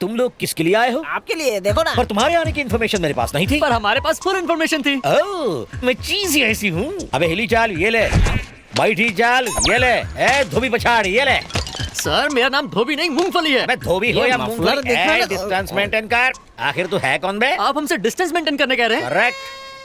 तुम लोग किसके लिए आए हो? आपके लिए देखो ना। पर तुम्हारे आने की इन्फॉर्मेशन मेरे पास नहीं थी। पर हमारे पास फुल इन्फॉर्मेशन थी। ओह, मैं चीज ही ऐसी हूँ। अबे हिली चाल ये ले, बैठी चाल ये ले, ए धोबी पछाड़ ये ले। सर मेरा नाम धोबी नहीं मूंगफली है। मैं धोबी हो ये या मफलर मूंगफली, देखना ना। डिस्टेंस मेंटेन कर। आखिर तू है कौन बे? आप हमसे डिस्टेंस मेंटेन करने कह रहे हैं। करेक्ट।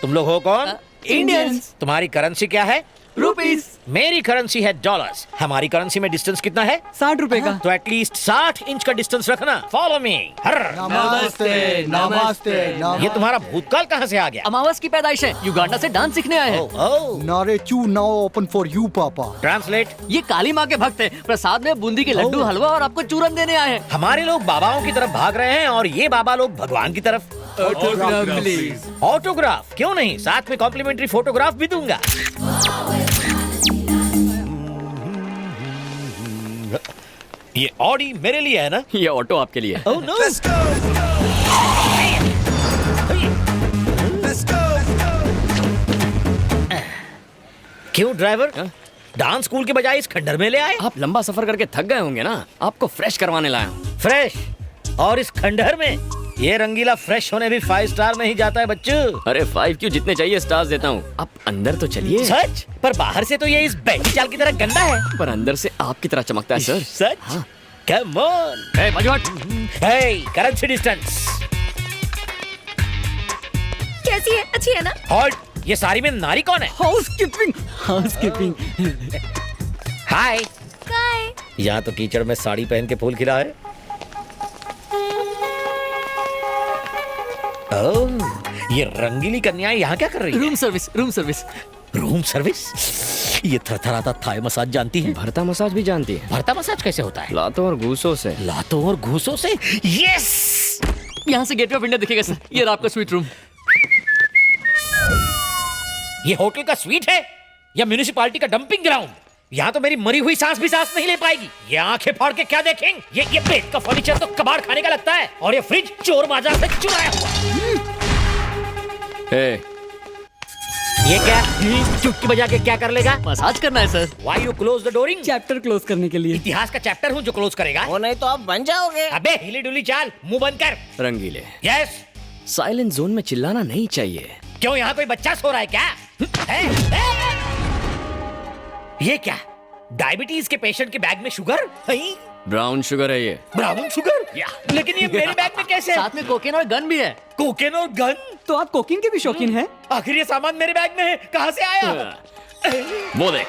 तुम लोग हो कौन? इंडियंस। तुम्हारी करेंसी क्या है? रुपीस। मेरी करेंसी है डॉलर्स। हमारी करेंसी में डिस्टेंस कितना है? 60 रुपए का। तो एटलीस्ट 60 इंच का डिस्टेंस रखना। Follow me. नमस्ते नमस्ते ये तुम्हारा भूतकाल कहाँ से आ गया? अमावस की पैदाइश है, युगांडा से डांस सीखने आए हैं। ओह, नारेचू नाउ ओपन फॉर यू पापा। ट्रांसलेट। ये काली माँ के भक्त हैं। प्रसाद में बूंदी के लड्डू, हलवा और आपको चूरन देने आए हैं। हमारे लोग बाबाओं की तरफ भाग रहे हैं और ये बाबा लोग भगवान की तरफ। ऑटोग्राफ क्यों नहीं, साथ में कॉम्प्लीमेंट्री फोटोग्राफ भी दूंगा। ये ऑडी मेरे लिए है ना? ये ऑटो आपके लिए। Oh no. क्यों ड्राइवर, डांस स्कूल के बजाय इस खंडर में ले आए? आप लंबा सफर करके थक गए होंगे ना, आपको फ्रेश करवाने लाया हूँ। फ्रेश? और इस खंडहर में? ये रंगीला फ्रेश होने भी 5 स्टार में ही जाता है बच्चों। अरे 5 क्यों, जितने चाहिए स्टार्स देता हूँ। आप अंदर तो चलिए। सच? पर बाहर से तो ये इस बैठी चाल की तरह गंदा है। पर अंदर से आपकी तरह चमकता है सर। सच? हाँ। Come on. ए, बाजूहट। हे, करेंसी डिस्टेंस। कैसी है? अच्छी है ना? हॉल्ट, ये सारी में नारी कौन है? हाउसकीपिंग। हाउसकीपिंग। हाय। काय? यहाँ तो कीचड़ में साड़ी पहन के फूल खिला है। ओह, ये रंगीली कन्याएं यहाँ क्या कर रही है? Room service, room service. Room service? ये थरथराता थाई मसाज जानती है? भरता मसाज भी जानती है। भरता मसाज कैसे होता है? लातों और घूसों से। लातों और घूसों से? यस। यहाँ से गेटवे ऑफ इंडिया दिखेगा सर। ये रहा आपका स्वीट रूम। ये होटल का स्वीट है या म्यूनिसिपालिटी का डंपिंग ग्राउंड? यहाँ तो मेरी मरी हुई सांस भी सांस नहीं ले पाएगी। ये आंखें फाड़ के क्या देखेंगे? ये बेड का फर्नीचर तो कबाड़ खाने का लगता है, और ये फ्रिज चोर बाजार से चुराया हुआ। ए, ये क्या चुटकी बजा के क्या कर लेगा? मसाज करना है sir. Why you close the dooring? Chapter close करने के लिए। इतिहास का चैप्टर हूँ जो क्लोज करेगा। वो नहीं तो आप बन जाओगे। अबे हिली डुली चाल, मुंह बंद कर। रंगीले, यस। साइलेंट जोन में चिल्लाना नहीं चाहिए। क्यों, यहाँ कोई बच्चा सो रहा है क्या? ये क्या, डायबिटीज के पेशेंट के बैग में शुगर? ब्राउन शुगर है ये। Brown sugar? लेकिन ये मेरे बैग में कैसे? साथ में कोकेन और गन भी है। कोकेन और गन? तो आप कोकिंग के भी शौकीन हैं? आखिर ये सामान मेरे बैग में है, कहाँ से आया? वो देख।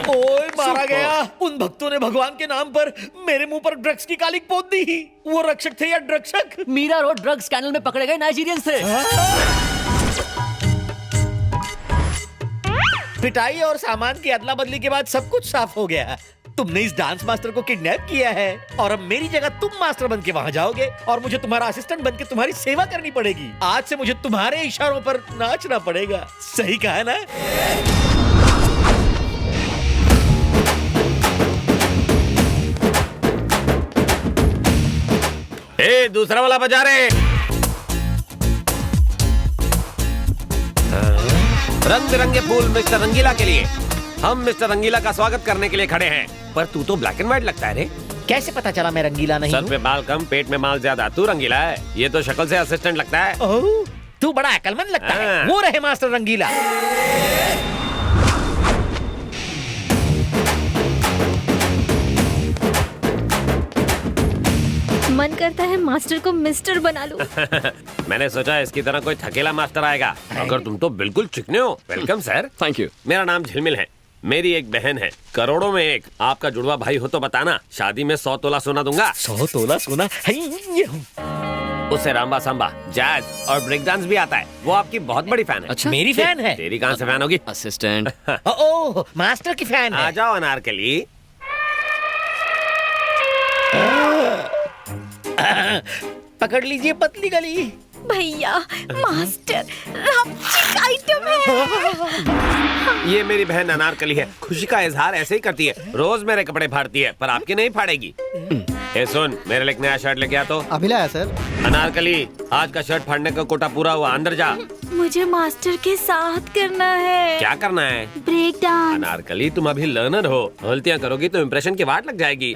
ओए मारा गया। उन भक्तों ने भगवान के नाम पर मेरे मुंह पर ड्रग्स की कालिक पोत दी। वो रक्षक थे या ड्रग्सक? मीरा रोड ड्रग स्कैंडल में पकड़े गए नाइजीरियंस थे। पिटाई और सामान की अदला बदली के बाद सब कुछ साफ हो गया। तुमने इस डांस मास्टर को किडनैप किया है और अब मेरी जगह तुम मास्टर बन के वहां जाओगे और मुझे तुम्हारा असिस्टेंट बन के तुम्हारी सेवा करनी पड़ेगी। आज से मुझे तुम्हारे इशारों पर नाचना पड़ेगा। सही कहा ना? ए, दूसरा वाला बजा रे। रंग बिरंगे फूल मिस्टर रंगीला के लिए। हम मिस्टर रंगीला का स्वागत करने के लिए खड़े हैं। पर तू तो ब्लैक एंड व्हाइट लगता है रे। कैसे पता चला मैं रंगीला नहीं सर हूँ? पे बाल कम, पेट में माल ज्यादा, तू रंगीला है। ये तो शक्ल से असिस्टेंट लगता है। ओह, तू बड़ा अकलमंद लगता है। हाँ। वो रहे मास्टर रंगीला। मन करता है मास्टर को मिस्टर बना लूं। मैंने सोचा इसकी तरह कोई थकेला मास्टर आएगा, मगर तुम तो बिल्कुल चिकने हो। Welcome sir. Thank you. मेरा नाम झिलमिल है। मेरी एक बहन है, करोड़ों में एक। आपका जुड़वा भाई हो तो बताना, शादी में 100 तोला सोना दूंगा। 100 तोला सोना? उसे रामबा सांबा, जैज और ब्रेक डांस भी आता है। वो आपकी बहुत बड़ी फैन है। अच्छा, मेरी फैन है? तेरी कहाँ से फैन होगी? असिस्टेंट। ओह, मास्टर की फैन आ है। जाओ अनारकली। पकड़ लीजिए पतली गली। भैया, मास्टर चिक आइटम है। ये मेरी बहन अनारकली है। खुशी का इजहार ऐसे ही करती है। रोज मेरे कपड़े फाड़ती है, पर आपके नहीं फाड़ेगी। ए सुन, मेरे लिए एक नया शर्ट लेके आ तो। अभी लाया सर। अनारकली, आज का शर्ट फाड़ने का कोटा पूरा हुआ, अंदर जा। मुझे मास्टर के साथ करना है क्या करना है? Break dance. अनारकली, तुम अभी लर्नर हो, गलतियाँ करोगी तो इम्प्रेशन की वाट लग जाएगी।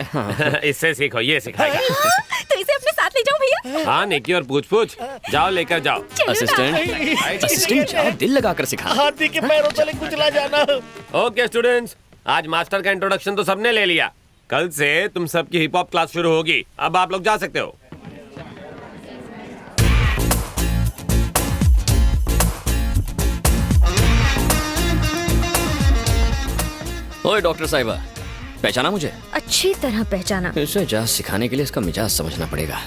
इससे सीखो, ये सिखाएगा। तो इसे अपने साथ ले जाओ भैया। हाँ निकी, और पूछ जाओ, लेकर जाओ। असिस्टेंट जाओ, दिल लगाकर सिखा। हाथी के पैरों तले कुचला जाना। ओके स्टूडेंट्स, आज मास्टर का इंट्रोडक्शन तो सबने ले लिया। कल से तुम सबकी हिप हॉप क्लास शुरू होगी। अब आप लोग जा सकते हो। ओए डॉक्टर साहिबा, पहचाना मुझे? अच्छी तरह पहचाना। इसे जाज सिखाने के लिए इसका मिजाज समझना पड़ेगा।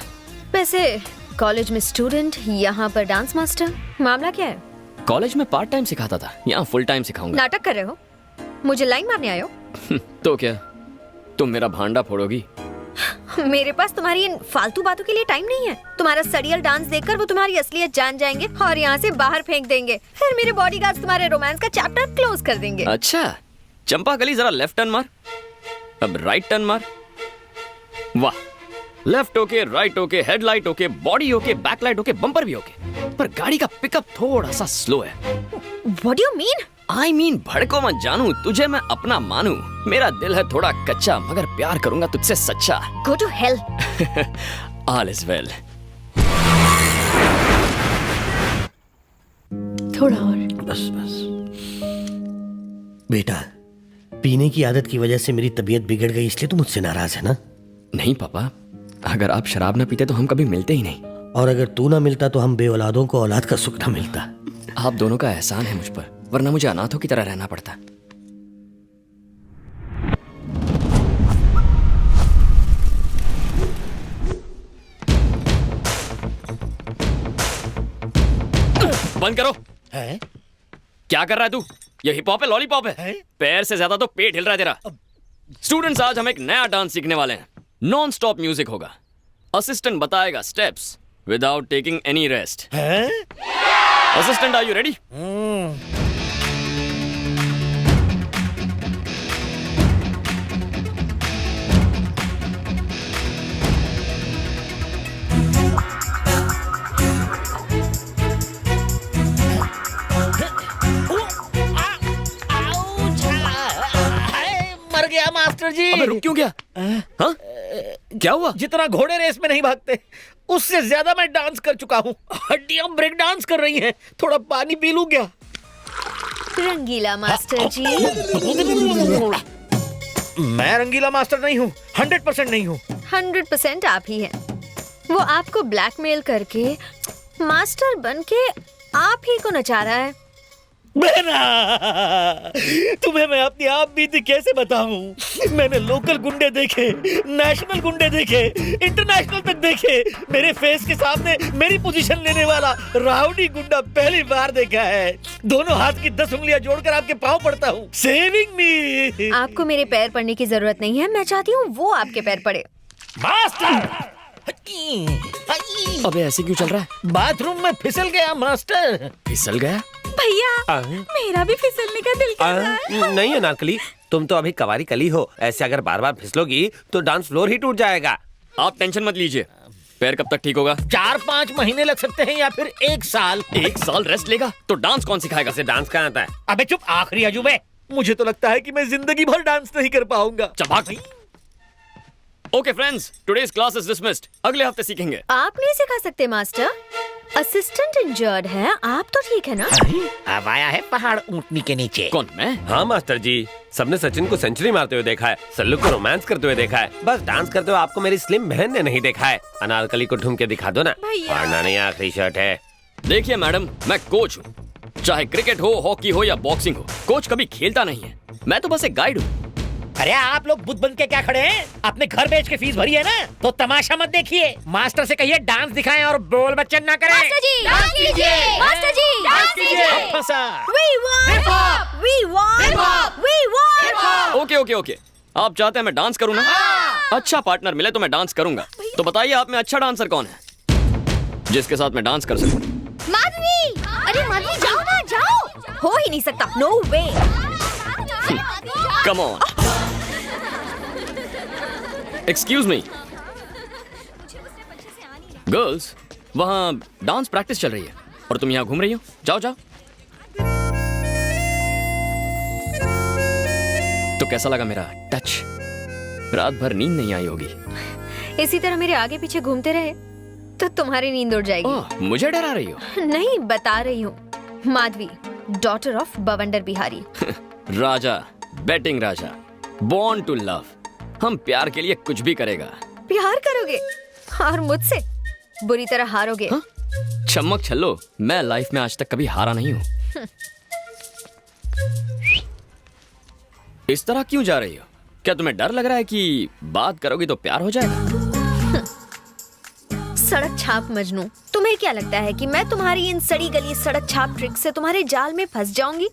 वैसे कॉलेज में स्टूडेंट, यहाँ पर डांस मास्टर, मामला क्या है? कॉलेज में पार्ट टाइम सिखाता था, यहाँ फुल टाइम सिखाऊंगा। नाटक कर रहे हो? मुझे लाइन मारने आए हो? तो क्या तुम मेरा भांडा फोड़ोगी? मेरे पास तुम्हारी इन फालतू बातों के लिए टाइम नहीं है। तुम्हारा सड़ियल डांस देखकर वो तुम्हारी असलियत जान जाएंगे और यहाँ से बाहर फेंक देंगे। फिर मेरे बॉडीगार्ड्स तुम्हारे रोमांस का चैप्टर क्लोज कर देंगे। अच्छा चंपा कली, जरा लेफ्ट टर्न मार, अब राइट टर्न मार। वाह, left okay, right okay, headlight okay, body okay, backlight okay, bumper भी ओके, पर गाड़ी का पिकअप थोड़ा सा स्लो है। What do you mean? I mean, भड़को मत जानू, तुझे मैं अपना मानू। मेरा दिल है थोड़ा कच्चा, मगर प्यार करूंगा तुझसे सच्चा। Go to hell. All is well. थोड़ा और। बस बेटा, पीने की आदत की वजह से मेरी तबीयत बिगड़ गई, इसलिए तू मुझसे नाराज है ना? नहीं पापा, अगर आप शराब न पीते तो हम कभी मिलते ही नहीं। और अगर तू ना मिलता तो हम बेऔलादों को औलाद का सुख ना मिलता। आप दोनों का एहसान है मुझ पर, वरना मुझे अनाथों की तरह रहना पड़ता। बंद करो। है? क्या कर रहा है तू? ये हिप हॉप है, लॉलीपॉप है? पैर से ज्यादा तो पेट हिल रहा है तेरा। स्टूडेंट्स, आज हम एक नया डांस सीखने वाले हैं। नॉन स्टॉप म्यूजिक होगा। असिस्टेंट बताएगा steps without taking any rest. Assistant, are you ready? मर गया मास्टर जी। अबे रुक क्यों गया? हाँ? क्या हुआ? जितना घोड़े रेस में नहीं भागते, उससे ज्यादा मैं डांस कर चुका हूँ। हड्डियां ब्रेक डांस कर रही हैं। थोड़ा पानी पी लूं क्या? रंगीला मास्टर जी। मैं रंगीला मास्टर नहीं हूँ, 100% नहीं हूँ। 100% आप ही हैं। वो आपको ब्लैकमेल करके मास्टर बनके आप ही को नचा रहा है। बहना, तुम्हें मैं अपनी आप बीती कैसे बताऊं? मैंने लोकल गुंडे देखे, नेशनल गुंडे देखे, इंटरनेशनल तक देखे। मेरे फेस के सामने मेरी पोजीशन लेने वाला राउडी गुंडा पहली बार देखा है। दोनों हाथ की 10 उंगलियां जोड़कर आपके पांव पड़ता हूँ। सेविंग मी। आपको मेरे पैर पड़ने की जरूरत नहीं है, मैं चाहती हूँ वो आपके पैर पड़े। मास्टर! अबे ऐसे क्यों चल रहा है? बाथरूम में फिसल गया मास्टर। फिसल गया? भैया, मेरा भी फिसलने का दिल कर रहा है। नहीं अनारकली, तुम तो अभी कवारी कली हो। ऐसे अगर बार बार फिसलोगी तो डांस फ्लोर ही टूट जाएगा। आप टेंशन मत लीजिए। पैर कब तक ठीक होगा? 4-5 महीने लग सकते हैं या फिर 1 साल। 1 साल रेस्ट लेगा तो डांस कौन सिखाएगा? ऐसे डांस कहाँ आता है? अबे चुप, आखिरी अजूबे। मुझे तो लगता है कि मैं जिंदगी भर डांस नहीं कर पाऊंगा। चबाक। Okay friends, today's class is dismissed. अगले हफ्ते सीखेंगे। आप नहीं सिखा सकते मास्टर। असिस्टेंट इंजर्ड है, आप तो ठीक है ना? अब आया है पहाड़ ऊंटनी के नीचे। कौन, मैं? हाँ मास्टर जी, सबने सचिन को सेंचुरी मारते हुए देखा है, सल्लू को रोमांस करते हुए देखा है, बस डांस करते हुए आपको मेरी स्लिम बहन ने नहीं देखा है। अनारकली को ढूंढ के दिखा दो ना। भैया। फाड़ना नहीं, आखिरी शर्ट है। देखिए मैडम, मैं कोच हूँ। चाहे क्रिकेट हो, हॉकी हो या बॉक्सिंग हो, कोच कभी खेलता नहीं है। मैं तो बस एक गाइड हूँ। अरे आप लोग बुद्ध बन के क्या खड़े हैं? अपने घर बेच के फीस भरी है ना, तो तमाशा मत देखिए। मास्टर से कहिए डांस दिखाएं और बोल बच्चन ना करें। मास्टर जी, डांस कीजिए। मास्टर जी, डांस कीजिए। अब फंसा। We want, we want, we want. Okay okay okay, आप चाहते हैं मैं डांस करूँ ना? अच्छा पार्टनर मिले तो मैं डांस करूंगा। तो बताइए आप में अच्छा डांसर कौन है जिसके साथ मैं डांस कर सकूं? माधवी, अरे माधवी जाओ ना, जाओ। हो ही नहीं सकता, no way. Come on. Excuse me girls, वहाँ डांस प्रैक्टिस चल रही है। और तुम यहाँ घूम रही हो? जाओ जाओ। तो कैसा लगा मेरा टच? रात भर नींद नहीं आई होगी। इसी तरह मेरे आगे पीछे घूमते रहे तो तुम्हारी नींद उड़ जाएगी। ओह, मुझे डरा रही हो? नहीं, बता रही हूँ। Madhavi, daughter of Bawandar Bihari. Raja, batting Raja, born to love. हम प्यार के लिए कुछ भी करेगा। प्यार करोगे और मुझसे बुरी तरह हारोगे। हाँ? चमक छल्लो, मैं लाइफ में आज तक कभी हारा नहीं हूँ। इस तरह क्यों जा रही हो? क्या तुम्हें डर लग रहा है कि बात करोगी तो प्यार हो जाएगा? सड़क छाप मजनू, तुम्हें क्या लगता है कि मैं तुम्हारी इन सड़ी गली सड़क छाप ट्रिक से तुम्हारे जाल में फंस जाऊंगी?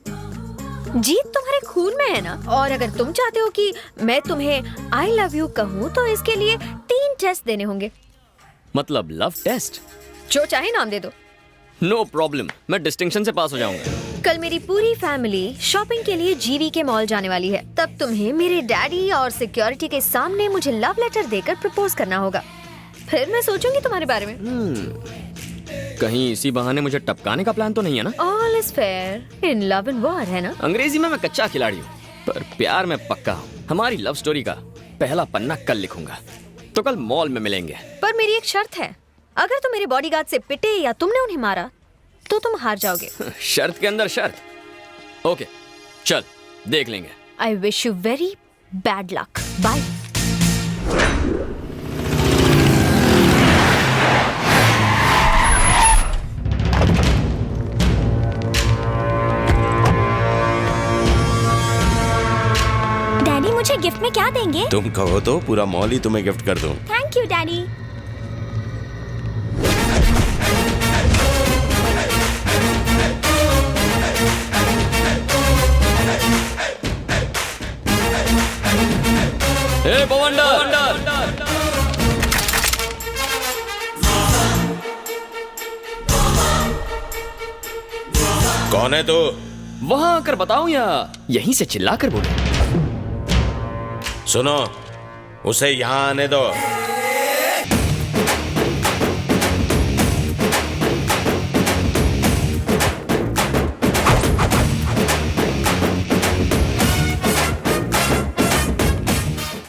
जीत तुम्हारे खून में है ना। और अगर तुम चाहते हो कि मैं तुम्हें आई लव यू कहूँ तो इसके लिए 3 टेस्ट देने होंगे। मतलब लव टेस्ट? जो चाहे नाम दे दो। नो प्रॉब्लम, मैं डिस्टिंक्शन से पास हो जाऊंगा। कल मेरी पूरी फैमिली शॉपिंग के लिए जीवी के मॉल जाने वाली है। तब तुम्हें मेरे डैडी और सिक्योरिटी के सामने मुझे लव लेटर देकर प्रपोज करना होगा। फिर मैं सोचूंगी तुम्हारे बारे में। कहीं इसी बहाने मुझे टपकाने का प्लान तो नहीं है ना? All is fair in love and war, है ना? अंग्रेजी में मैं कच्चा खिलाड़ी हूँ, पर प्यार में पक्का हूँ। हमारी लव स्टोरी का पहला पन्ना कल लिखूंगा, तो कल मॉल में मिलेंगे। पर मेरी एक शर्त है, अगर तुम मेरे बॉडीगार्ड से पिटे या तुमने उन्हें मारा तो तुम हार जाओगे। शर्त के अंदर शर्त। ओके, चल देख लेंगे। I wish you very bad luck. Bye. Daddy मुझे गिफ्ट में क्या देंगे? तुम कहो तो पूरा मॉल ही तुम्हें गिफ्ट कर दूं। Thank you daddy. ए बवंडर! कौन है तू? वहां आकर बताऊं या यहीं से चिल्लाकर बोलूं? सुनो, उसे यहाँ आने दो।